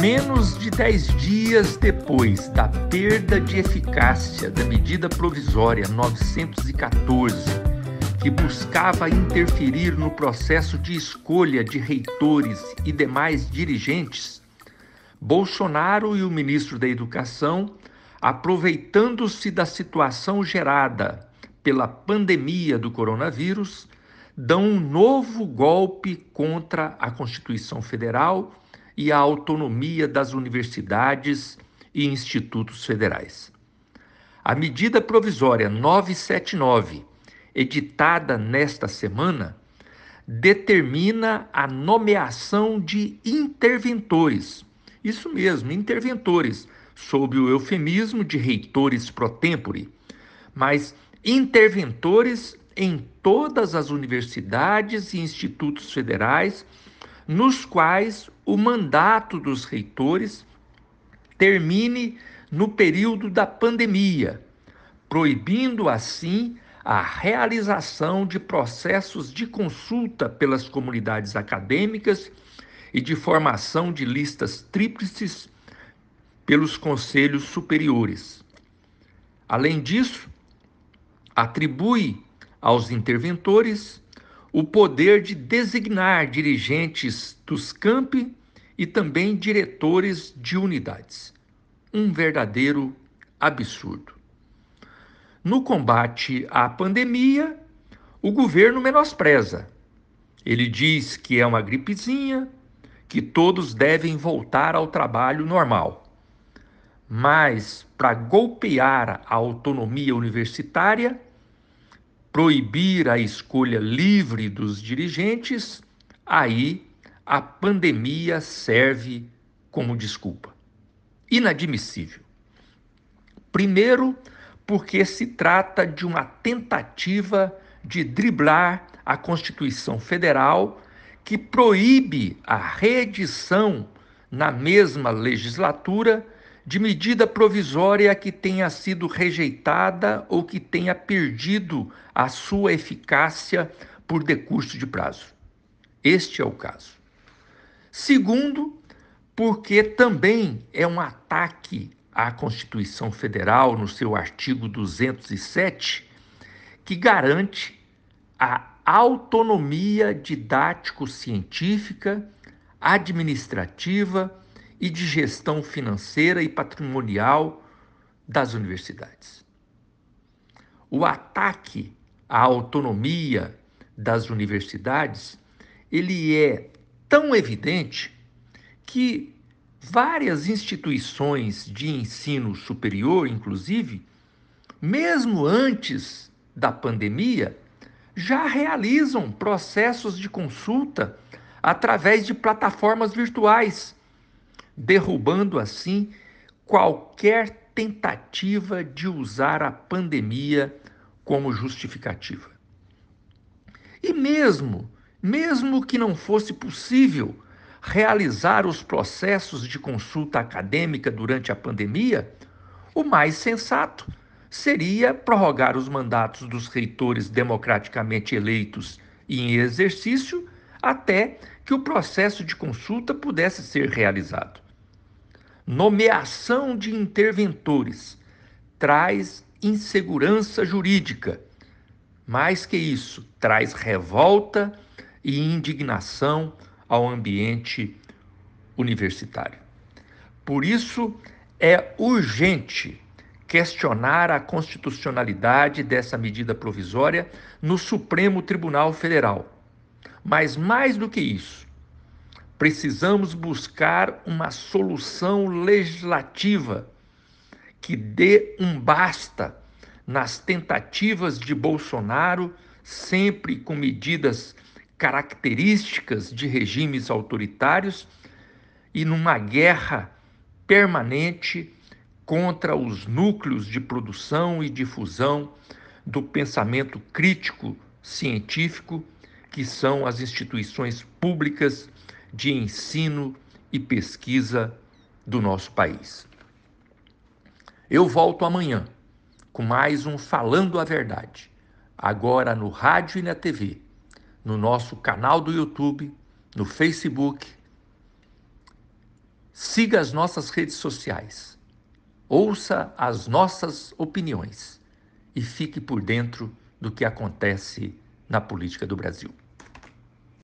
Menos de 10 dias depois da perda de eficácia da medida provisória 914, que buscava interferir no processo de escolha de reitores e demais dirigentes, Bolsonaro e o ministro da Educação, aproveitando-se da situação gerada pela pandemia do coronavírus, dão um novo golpe contra a Constituição Federal e a autonomia das universidades e institutos federais. A medida provisória 979, editada nesta semana, determina a nomeação de interventores, isso mesmo, interventores, sob o eufemismo de reitores pro tempore, mas interventores em todas as universidades e institutos federais, nos quais o mandato dos reitores termine no período da pandemia, proibindo assim a realização de processos de consulta pelas comunidades acadêmicas e de formação de listas tríplices pelos conselhos superiores. Além disso, atribui aos interventores o poder de designar dirigentes dos campi e também diretores de unidades. Um verdadeiro absurdo. No combate à pandemia, o governo menospreza. Ele diz que é uma gripezinha, que todos devem voltar ao trabalho normal. Mas, para golpear a autonomia universitária, proibir a escolha livre dos dirigentes, aí a pandemia serve como desculpa. Inadmissível. Primeiro, porque se trata de uma tentativa de driblar a Constituição Federal, que proíbe a reedição na mesma legislatura de medida provisória que tenha sido rejeitada ou que tenha perdido a sua eficácia por decurso de prazo. Este é o caso. Segundo, porque também é um ataque à Constituição Federal, no seu artigo 207, que garante a autonomia didático-científica, administrativa e de gestão financeira e patrimonial das universidades. O ataque à autonomia das universidades, ele é tão evidente que várias instituições de ensino superior, inclusive, mesmo antes da pandemia, já realizam processos de consulta através de plataformas virtuais, derrubando assim qualquer tentativa de usar a pandemia como justificativa. E mesmo que não fosse possível realizar os processos de consulta acadêmica durante a pandemia, o mais sensato seria prorrogar os mandatos dos reitores democraticamente eleitos e em exercício até que o processo de consulta pudesse ser realizado. Nomeação de interventores traz insegurança jurídica. Mais que isso, traz revolta e indignação ao ambiente universitário. Por isso, é urgente questionar a constitucionalidade dessa medida provisória no Supremo Tribunal Federal. Mas mais do que isso, precisamos buscar uma solução legislativa que dê um basta nas tentativas de Bolsonaro, sempre com medidas características de regimes autoritários e numa guerra permanente contra os núcleos de produção e difusão do pensamento crítico científico, que são as instituições públicas de ensino e pesquisa do nosso país. Eu volto amanhã com mais um Falando a Verdade, agora no rádio e na TV, no nosso canal do YouTube, no Facebook. siga as nossas redes sociais, ouça as nossas opiniões e fique por dentro do que acontece na política do Brasil.